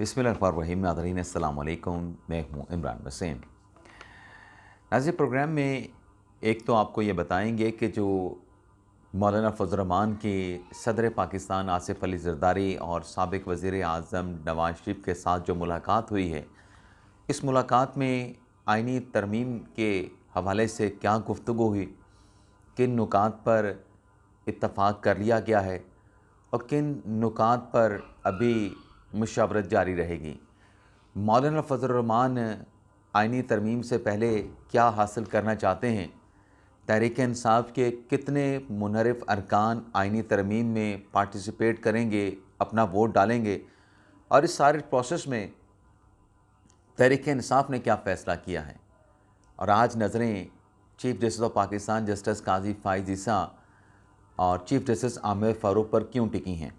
बिस्मिल्लाहिर्रहमानिर्रहीम। नाज़रीन अस्सलाम वालेकुम, मैं हूँ इमरान वसीम। नाज़रीन, प्रोग्राम में एक तो आपको ये बताएंगे कि जो मौलाना फजल रहमान के सदर पाकिस्तान आसिफ अली ज़रदारी और साबिक़ वज़ीर आज़म नवाज़ शरीफ के साथ जो मुलाकात हुई है, इस मुलाकात में आइनी तरमीम के हवाले से क्या गुफ्तगू हुई, किन नुकात पर इत्तफ़ाक़ कर लिया गया है और किन नुकात पर अभी मुशावरत जारी रहेगी। मौलाना फजल रहमान आइनी तरमीम से पहले क्या हासिल करना चाहते हैं, तहरीक इंसाफ के कितने मुनहरिफ अरकान आइनी तरमीम में पार्टिसिपेट करेंगे, अपना वोट डालेंगे, और इस सारे प्रोसेस में तहरीक इंसाफ ने क्या फ़ैसला किया है। और आज नज़रें chief justice of Pakistan justice Qazi Faez Isa और चीफ जस्टिस आमिर फ़ारूक पर क्यों टिकी हैं।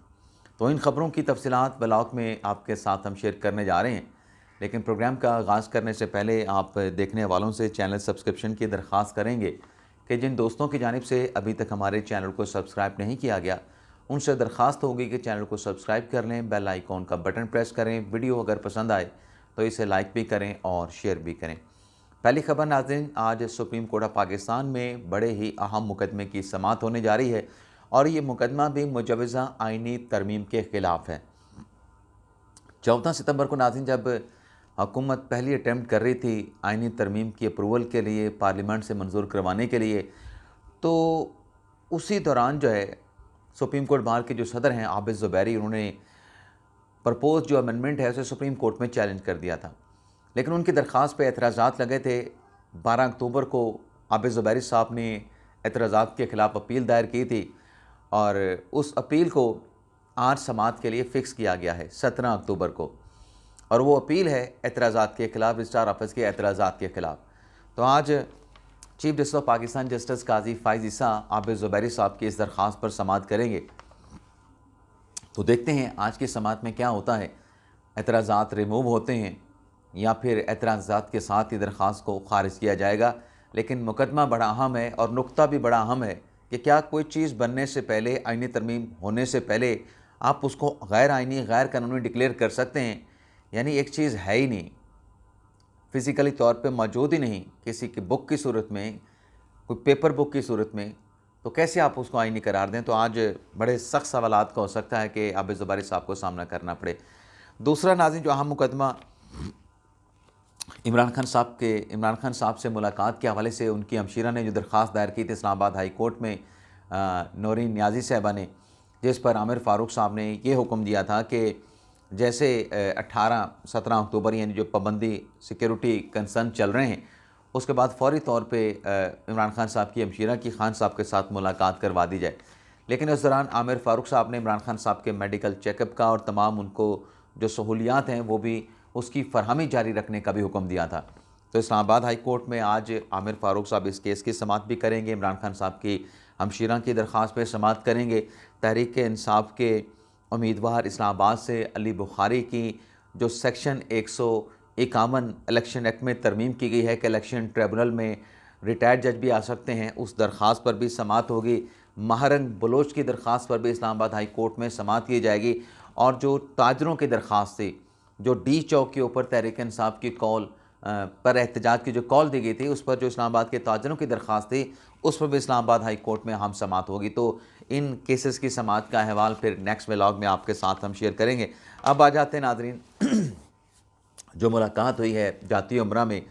तो इन ख़बरों की तफसीलात ब्लॉग में आपके साथ हम शेयर करने जा रहे हैं। लेकिन प्रोग्राम का आगाज़ करने से पहले आप देखने वालों से चैनल सब्सक्रिप्शन की दरख्वास्त करेंगे कि जिन दोस्तों की जानिब से अभी तक हमारे चैनल को सब्सक्राइब नहीं किया गया, उनसे दरख्वास्त होगी कि चैनल को सब्सक्राइब कर लें, बेल आइकॉन का बटन प्रेस करें, वीडियो अगर पसंद आए तो इसे लाइक भी करें और शेयर भी करें। पहली खबर नाज़रीन, आज सुप्रीम कोर्ट ऑफ पाकिस्तान में बड़े ही अहम मुकदमे की समाअत होने जा रही है और ये मुकदमा भी मुजवज़ा आइनी तरमीम के ख़िलाफ़ है। 14 सितंबर को नाज़रीन, जब हुकूमत पहली अटैम्प्ट कर रही थी आइनी तरमीम की अप्रूवल के लिए, पार्लियामेंट से मंजूर करवाने के लिए, तो उसी दौरान जो है सुप्रीम कोर्ट बार के जो सदर हैं आबिद ज़ुबैरी, उन्होंने प्रपोज जो अमेंडमेंट है उसे सुप्रीम कोर्ट में चैलेंज कर दिया था। लेकिन उनकी दरख्वास्त पे एतराज़ात लगे थे। 12 अक्टूबर को आबिद ज़ुबैरी साहब ने एतराज़ात के ख़िलाफ़ अपील दायर की थी और उस अपील को आज समाअत के लिए फ़िक्स किया गया है 17 अक्टूबर को, और वो अपील है एतराज़ात के ख़िलाफ़, रजिस्ट्रार ऑफिस के एतराज़ात के ख़िलाफ़। तो आज chief justice of Pakistan justice Qazi Faez Isa Abid Zuberi साहब की इस दरख्वास्त पर समाअत करेंगे। तो देखते हैं आज की समाअत में क्या होता है, एतराज़ात रिमूव होते हैं या फिर एतराज़ात के साथ ही दरख्वास्त को ख़ारिज किया जाएगा। लेकिन मुकदमा बड़ा अहम है और नुक्ता भी बड़ा अहम है कि क्या कोई चीज़ बनने से पहले, आइनी तरमीम होने से पहले आप उसको गैर आइनी, गैर कानूनी डिक्लेयर कर सकते हैं। यानी एक चीज़ है ही नहीं, फ़िज़िकली तौर पे मौजूद ही नहीं किसी की बुक की सूरत में, कोई पेपर बुक की सूरत में, तो कैसे आप उसको आइनी करार दें। तो आज बड़े सख्त सवालात का हो सकता है कि आबिद ज़ुबैरी साहब को सामना करना पड़े। दूसरा नाज़रीन, जो अहम मुकदमा इमरान खान साहब से मुलाकात के हवाले से उनकी हमशीरा ने जो दरख्वास्त दायर की थी इस्लामाबाद हाई कोर्ट में, नौरीन नियाज़ी साहिबा ने, जिस पर आमिर फ़ारूक साहब ने ये हुक्म दिया था कि जैसे 18-17 अक्टूबर यानी जो पाबंदी सिक्योरिटी कंसर्न चल रहे हैं, उसके बाद फ़ौरी तौर पे इमरान खान साहब की हमशीरा की खान साहब के साथ मुलाकात करवा दी जाए। लेकिन उस दौरान आमिर फ़ारूक साहब ने इमरान खान साहब के मेडिकल चेकअप का और तमाम उनको जो सहूलियात हैं वो भी उसकी फ़रहमी जारी रखने का भी हुक्म दिया था। तो इस्लामाबाद हाई कोर्ट में आज आमिर फ़ारूक साहब इस केस की समाअत भी करेंगे, इमरान खान साहब की हमशीरा की दरख्वास्त पर समाअत करेंगे। तहरीक इंसाफ के उम्मीदवार इस्लामाबाद से अली बुखारी की जो सेक्शन 151 इलेक्शन एक्ट में तरमीम की गई है कि इलेक्शन ट्रिब्यूनल में रिटायर्ड जज भी आ सकते हैं, उस दरख्वास्त पर भी समाअत होगी। महरंग बलोच की दरख्वास्त पर भी इस्लामाबाद हाई कोर्ट में समाअत की जाएगी। और जो ताजरों की दरख्वास्त थी, जो डी चौक के ऊपर तहरीक इंसाफ की कॉल पर एहतजाज की जो कॉल दी गई थी, उस पर जो इस्लामाबाद के ताजरों की दरख्वास्त थी, उस पर भी इस्लामाबाद हाई कोर्ट में हम समाअत होगी। तो इन केसेस की समाअत का अहवाल फिर नेक्स्ट व्लॉग में आपके साथ हम शेयर करेंगे। अब आ जाते हैं नाज़रीन, जो मुलाकात हुई है जाती उम्रा में,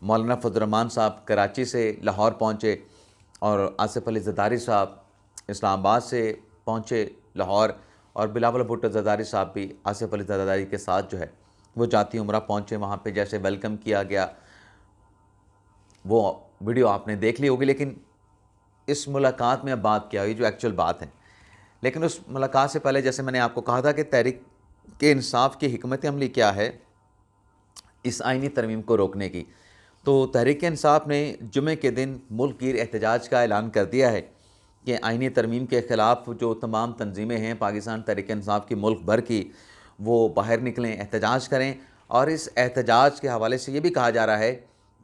मौलाना फजल रहमान साहब कराची से लाहौर पहुँचे और आसिफ अली ज़रदारी साहब इस्लामाबाद से पहुँचे लाहौर, और बिलावल भुट्टो ज़रदारी साहब भी आसिफ अली ज़रदारी के साथ जो है वो जाती उम्रा पहुँचे। वहाँ पे जैसे वेलकम किया गया वो वीडियो आपने देख ली होगी। लेकिन इस मुलाकात में अब बात क्या हुई, जो एक्चुअल बात है। लेकिन उस मुलाकात से पहले जैसे मैंने आपको कहा था कि तहरीक के इंसाफ की हिकमत अमली क्या है इस आइनी तरमीम को रोकने की। तो तहरीक इंसाफ ने जुमे के दिन मुल्क गिर एहतजाज का ऐलान कर दिया है कि आइनी तरमीम के ख़िलाफ़ जो तमाम तंजीमें हैं पाकिस्तान तहरीक इंसाफ की मुल्क भर की, वो बाहर निकलें, एहतजाज करें। और इस एहतजाज के हवाले से ये भी कहा जा रहा है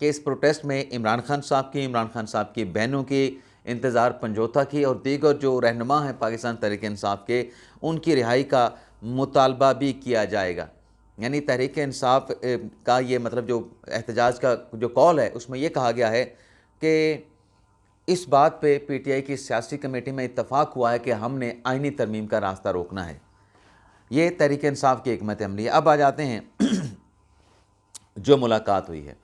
कि इस प्रोटेस्ट में इमरान खान साहब की बहनों की, इंतज़ार पंजोता की और दीगर जो रहनुमा हैं पाकिस्तान तहरीक इंसाफ के, उनकी रिहाई का मुतालबा भी किया जाएगा। यानी तहरीक इंसाफ का ये मतलब जो एहतजाज का जो कॉल है उसमें ये कहा गया है कि इस बात पे पीटीआई की सियासी कमेटी में इत्तफाक हुआ है कि हमने आईनी तरमीम का रास्ता रोकना है। ये तहरीक इंसाफ की हिकमत अमली है। अब आ जाते हैं जो मुलाकात हुई है,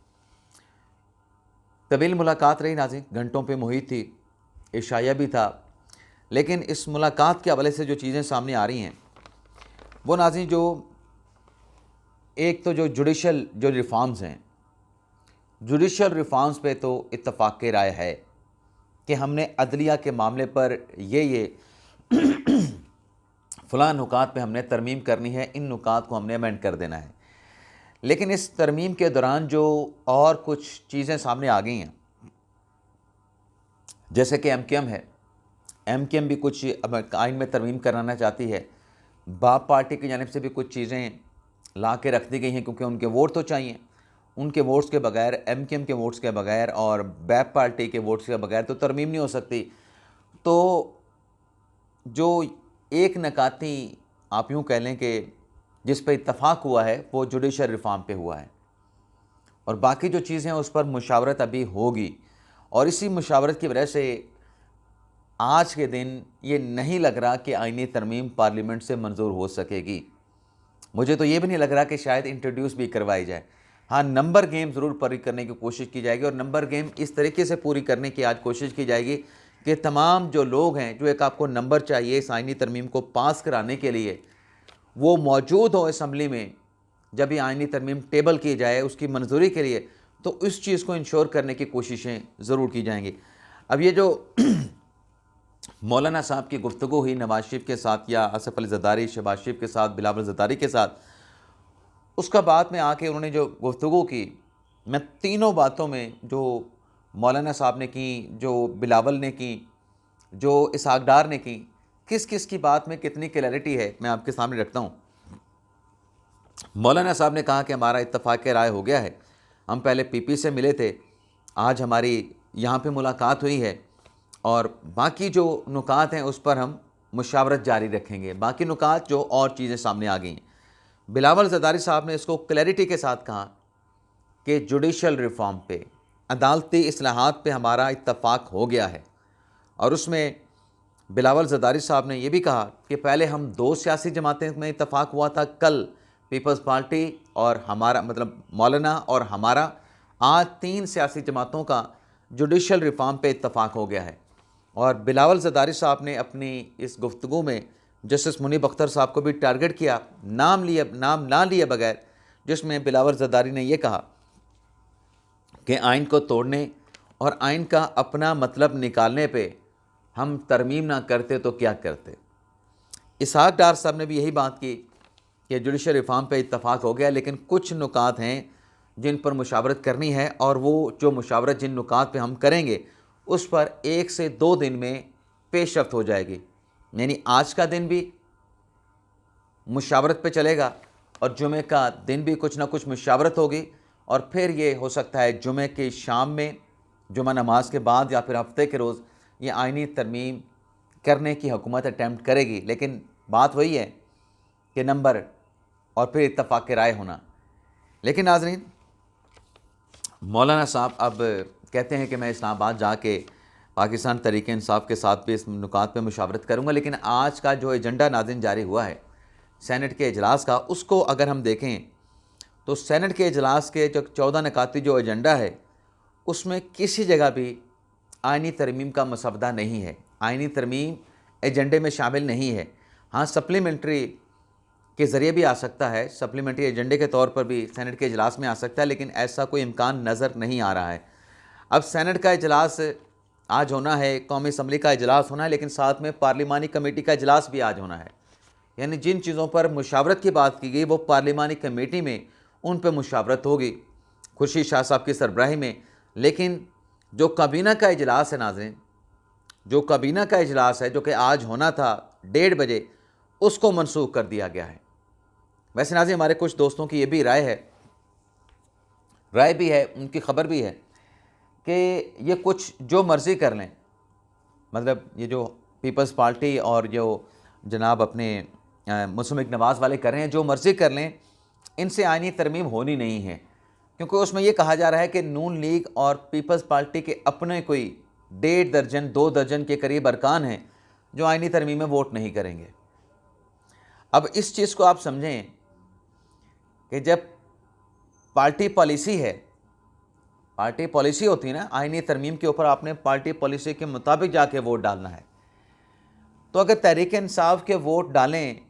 तवील मुलाकात रही नाज़रीन, घंटों पे मुहित थी, इशाया भी था, लेकिन इस मुलाकात के हवाले से जो चीज़ें सामने आ रही हैं वो नाज़रीन, जो एक तो जो जुडिशल जो रिफॉर्म्स हैं, जुडिशल रिफॉर्म्स पे तो इत्तफाक की राय है कि हमने अदलिया के मामले पर ये फ़लाँ नुकात पे हमने तरमीम करनी है, इन नुकात को हमने अमेंड कर देना है। लेकिन इस तरमीम के दौरान जो और कुछ चीज़ें सामने आ गई हैं, जैसे कि एमकेएम है, एमकेएम भी कुछ अब आइन में तरमीम कराना चाहती है। बाप पार्टी की जानिब से भी कुछ चीज़ें ला के रख दी गई हैं, क्योंकि उनके वोट तो चाहिए। उनके वोट्स के बगैर, एमकेएम के वोट्स के बगैर और बैप पार्टी के वोट्स के बगैर तो तरमीम नहीं हो सकती। तो जो एक नकाती आप यूँ कह लें कि जिस पे इत्तफाक हुआ है वो जुडिशल रिफॉर्म पे हुआ है, और बाकी जो चीज़ें हैं उस पर मुशावरत अभी होगी। और इसी मुशावरत की वजह से आज के दिन ये नहीं लग रहा कि आईनी तरमीम पार्लियामेंट से मंजूर हो सकेगी। मुझे तो ये भी नहीं लग रहा कि शायद इंट्रोड्यूस भी करवाई जाए। हाँ, नंबर गेम ज़रूर पूरी करने की कोशिश की जाएगी, और नंबर गेम इस तरीके से पूरी करने की आज कोशिश की जाएगी कि तमाम जो लोग हैं, जो एक आपको नंबर चाहिए इस आईनी तरमीम को पास कराने के लिए, वो मौजूद हो असम्बली में जब ये आईनी तरमीम टेबल की जाए उसकी मंजूरी के लिए, तो इस चीज़ को इंश्योर करने की कोशिशें ज़रूर की जाएंगी। अब ये जो मौलाना साहब की गुफ्तगू हुई नवाज शरीफ के साथ या आसिफ अली ज़रदारी, शहबाज शरीफ के साथ, बिलावल ज़रदारी के साथ, उसका बाद में आके उन्होंने जो गुफ्तगू की, मैं तीनों बातों में जो मौलाना साहब ने की, जो बिलावल ने की, जो इसहाक डार ने की, किस किस की बात में कितनी क्लैरिटी है मैं आपके सामने रखता हूँ। मौलाना साहब ने कहा कि हमारा इत्तफाक राय हो गया है, हम पहले पीपी से मिले थे, आज हमारी यहाँ पे मुलाकात हुई है, और बाकी जो नुकात हैं उस पर हम मुशावरत जारी रखेंगे। बाकी नुकात जो और चीज़ें सामने आ गई हैं, बिलावल ज़रदारी साहब ने इसको क्लैरिटी के साथ कहा कि जुडिशल रिफॉर्म पे, अदालती इस्लाहात पे हमारा इत्तफाक हो गया है। और उसमें बिलावल ज़रदारी साहब ने यह भी कहा कि पहले हम दो सियासी जमातें में इत्तफाक हुआ था, कल पीपल्स पार्टी और हमारा मतलब मौलाना और हमारा, आज 3 सियासी जमातों का जुडिशल रिफॉर्म पे इत्तफाक हो गया है। और बिलावल ज़रदारी साहब ने अपनी इस गुफ्तगू में जस्टिस मुनीब अख्तर साहब को भी टारगेट किया, नाम ना लिए बगैर, जिसमें बिलावल ज़रदारी ने यह कहा कि आइन को तोड़ने और आइन का अपना मतलब निकालने पे हम तरमीम ना करते तो क्या करते। इसहाक डार साहब ने भी यही बात की कि जुडिशल रिफॉर्म पे इत्तफाक हो गया, लेकिन कुछ नुकात हैं जिन पर मुशावरत करनी है, और वो जो मुशावरत जिन नुकात पे हम करेंगे उस पर 1 से 2 दिन में पेशरफ्त हो जाएगी। यानी आज का दिन भी मुशावरत पे चलेगा और जुमे का दिन भी कुछ ना कुछ मुशावरत होगी, और फिर ये हो सकता है जुमे की शाम में, जुमा नमाज के बाद या फिर हफ्ते के रोज़ ये आइनी तरमीम करने की हुकूमत अटैम्प्ट करेगी। लेकिन बात वही है कि नंबर और फिर इत्तफाक राय होना। लेकिन नाज़रीन, मौलाना साहब अब कहते हैं कि मैं इस्लामाबाद जाके पाकिस्तान तहरीक इंसाफ के साथ भी इस नुकात पे मुशावरत करूँगा। लेकिन आज का जो एजेंडा नाज़रीन जारी हुआ है सेनेट के इजलास का, उसको अगर हम देखें तो सेनेट के इजलास के जो 14 नकाती जो एजेंडा है उसमें किसी जगह भी आइनी तरमीम का मसवदा नहीं है। आइनी तरमीम एजेंडे में शामिल नहीं है। हाँ, सप्लीमेंट्री के ज़रिए भी आ सकता है, सप्लीमेंट्री एजेंडे के तौर पर भी सेनेट के इजलास में आ सकता है, लेकिन ऐसा कोई इम्कान नज़र नहीं आ रहा है। अब सेनेट का इजलास आज होना है, कौमी असम्बली का इजलास होना है, लेकिन साथ में पार्लिमानी कमेटी का इजलास भी आज होना है। यानी जिन चीज़ों पर मुशावरत की बात की गई वो पार्लिमानी कमेटी में उन पर मुशावरत होगी खुर्शीद शाह साहब की सरबराही में। लेकिन जो काबीना का इजलास है नाज़रीन, जो काबीना का इजलास है जो कि आज होना था 1:30 बजे, उसको मनसूख कर दिया गया है। वैसे नाज़रीन, हमारे कुछ दोस्तों की ये भी राय भी है, उनकी खबर भी है कि ये कुछ जो मर्ज़ी कर लें, मतलब ये जो पीपल्स पार्टी और जो जनाब अपने मुस्लिम लीग नवाज़ वाले कर रहे हैं, जो मर्ज़ी कर लें, इनसे आईनी तरमीम होनी नहीं है, क्योंकि उसमें यह कहा जा रहा है कि नून लीग और पीपल्स पार्टी के अपने कोई 1.5 दर्जन 2 दर्जन के करीब अरकान हैं जो आईनी तरमीम में वोट नहीं करेंगे। अब इस चीज़ को आप समझें कि जब पार्टी पॉलिसी है, पार्टी पॉलिसी होती है ना, आईनी तरमीम के ऊपर आपने पार्टी पॉलिसी के मुताबिक जाके वोट डालना है। तो अगर तहरीक इंसाफ के वोट डालें,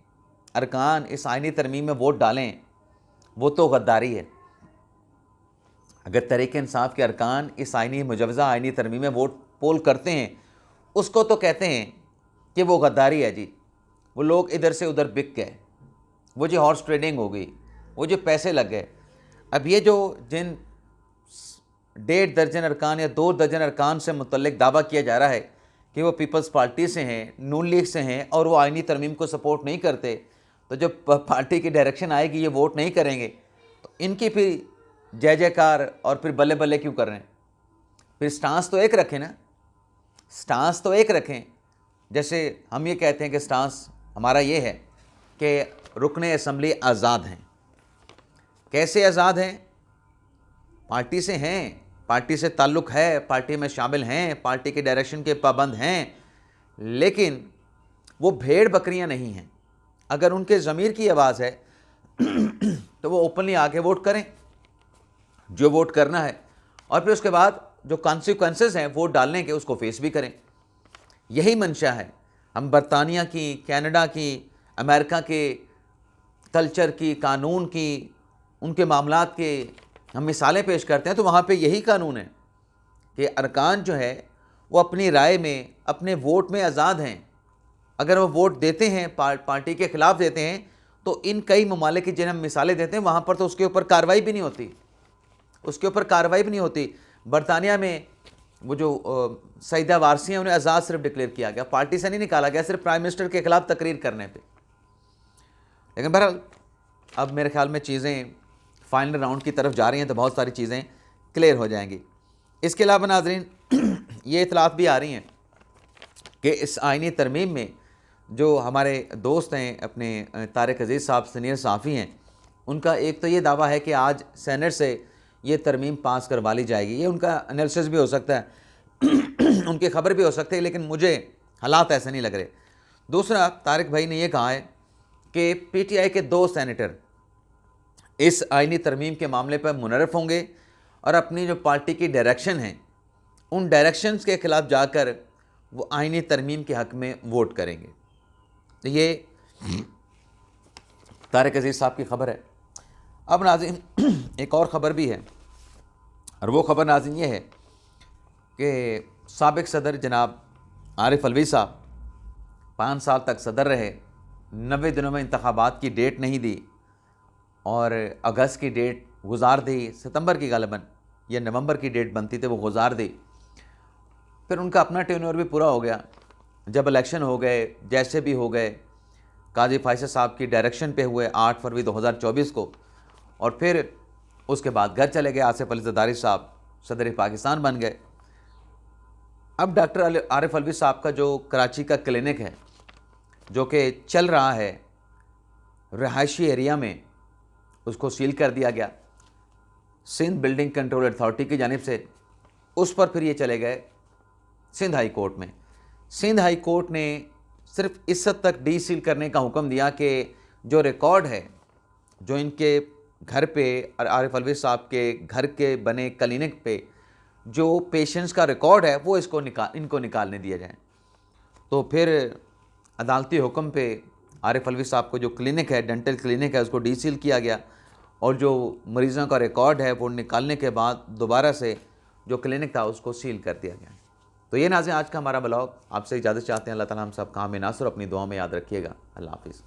अरकान इस आईनी तरमीम में वोट डालें, वो तो गद्दारी है। अगर तहरीक इंसाफ के अरकान इस मुजवज़ा आईनी तरमीम में वोट पोल करते हैं, उसको तो कहते हैं कि वो गद्दारी है जी। वो लोग इधर से उधर बिक गए, वो जो हॉर्स ट्रेडिंग हो गई, वो जो पैसे लग गए। अब ये जो जिन 1.5 दर्जन अरकान या 2 दर्जन अरकान से मुतल्लिक दावा किया जा रहा है कि वो पीपल्स पार्टी से हैं, नून लीग से हैं और वो आईनी तरमीम को सपोर्ट नहीं करते, तो जब पार्टी की डायरेक्शन आएगी ये वोट नहीं करेंगे, तो इनकी फिर जय जयकार और फिर बल्ले बल्ले क्यों कर रहे हैं? फिर स्टांस तो एक रखें ना, स्टांस तो एक रखें। जैसे हम ये कहते हैं कि स्टांस हमारा ये है कि रुकने असम्बली आज़ाद हैं। कैसे आज़ाद हैं? पार्टी से हैं, पार्टी से ताल्लुक़ है, पार्टी में शामिल हैं, पार्टी के डायरेक्शन के पाबंद हैं, लेकिन वो भेड़ बकरियां नहीं हैं। अगर उनके ज़मीर की आवाज़ है तो वो ओपनली आके वोट करें जो वोट करना है, और फिर उसके बाद जो कॉन्सिक्वेंसेस हैं वोट डालने के, उसको फेस भी करें। यही मंशा है। हम बरतानिया की, कनाडा की, अमेरिका के कल्चर की, कानून की, उनके मामलात के हम मिसालें पेश करते हैं, तो वहाँ पे यही कानून है कि अरकान जो है वो अपनी राय में, अपने वोट में आज़ाद हैं। अगर वो वोट देते हैं पार्टी के ख़िलाफ़ देते हैं, तो इन कई ममालिक की जिन्हें हम मिसालें देते हैं वहाँ पर तो उसके ऊपर कार्रवाई भी नहीं होती, उसके ऊपर कार्रवाई भी नहीं होती। बरतानिया में वो जो सईदा वारसी हैं उन्हें आज़ाद सिर्फ डिक्लेयर किया गया, पार्टी से नहीं निकाला गया, सिर्फ प्राइम मिनिस्टर के ख़िलाफ़ तकरीर करने पे। लेकिन बहरहाल अब मेरे ख्याल में चीज़ें फाइनल राउंड की तरफ जा रही हैं, तो बहुत सारी चीज़ें क्लियर हो जाएंगी। इसके अलावा नाज़रीन ये इतलात भी आ रही हैं कि इस आईनी तरमीम में जो हमारे दोस्त हैं अपने तारिक अजीज़ साहब सीनियर सहाफ़ी हैं, उनका एक तो ये दावा है कि आज सेनेट से ये तरमीम पास करवा ली जाएगी। ये उनका एनालिसिस भी हो सकता है उनकी खबर भी हो सकती है, लेकिन मुझे हालात ऐसे नहीं लग रहे। दूसरा, तारिक भाई ने यह कहा है कि पीटीआई के 2 सेनेटर इस आईनी तरमीम के मामले पर मुनरफ होंगे और अपनी जो पार्टी की डायरेक्शन है उन डायरेक्शंस के ख़िलाफ़ जाकर वो आईनी तरमीम के हक़ में वोट करेंगे। तो ये तारिक अजीज़ साहब की खबर है। अब नाज़रीन एक और ख़बर भी है, और वो ख़बर नाज़रीन ये है कि साबिक़ सदर जनाब आरिफ अलवी साहब 5 साल तक सदर रहे, 90 दिनों में इंतखाबात की डेट नहीं दी और अगस्त की डेट गुजार दी, सितंबर की गालिबन या नवंबर की डेट बनती थी वो गुजार दी। फिर उनका अपना टेन्योर भी पूरा हो गया। जब इलेक्शन हो गए, जैसे भी हो गए, काजी फैसल साहब की डायरेक्शन पे हुए 8 फरवरी 2024 को, और फिर उसके बाद घर चले गए। आसिफ अली ज़रदारी साहब सदर पाकिस्तान बन गए। अब डॉक्टर आरिफ अलवी साहब का जो कराची का क्लिनिक है जो कि चल रहा है रहायशी एरिया में, उसको सील कर दिया गया सिंध बिल्डिंग कंट्रोल अथॉरिटी की जानिब से। उस पर फिर ये चले गए सिंध हाई कोर्ट में। सिंध हाई कोर्ट ने सिर्फ इस हद तक डी सील करने का हुक्म दिया कि जो रिकॉर्ड है जो इनके घर पे और आरिफ अलवी साहब के घर के बने क्लिनिक पे जो पेशेंट्स का रिकॉर्ड है वो इनको निकालने दिया जाए। तो फिर अदालती हुक्म पे आरिफ अलवी साहब को जो क्लिनिक है, डेंटल क्लिनिक है, उसको डी सील किया गया, और जो मरीज़ों का रिकॉर्ड है वो निकालने के बाद दोबारा से जो क्लिनिक था उसको सील कर दिया गया। तो ये नाज़रीन आज का हमारा ब्लॉग। आपसे इजाज़त चाहते हैं। अल्लाह ताला हम सब काम में नासर अपनी दुआ में याद रखिएगा। अल्लाह हाफ़िज़।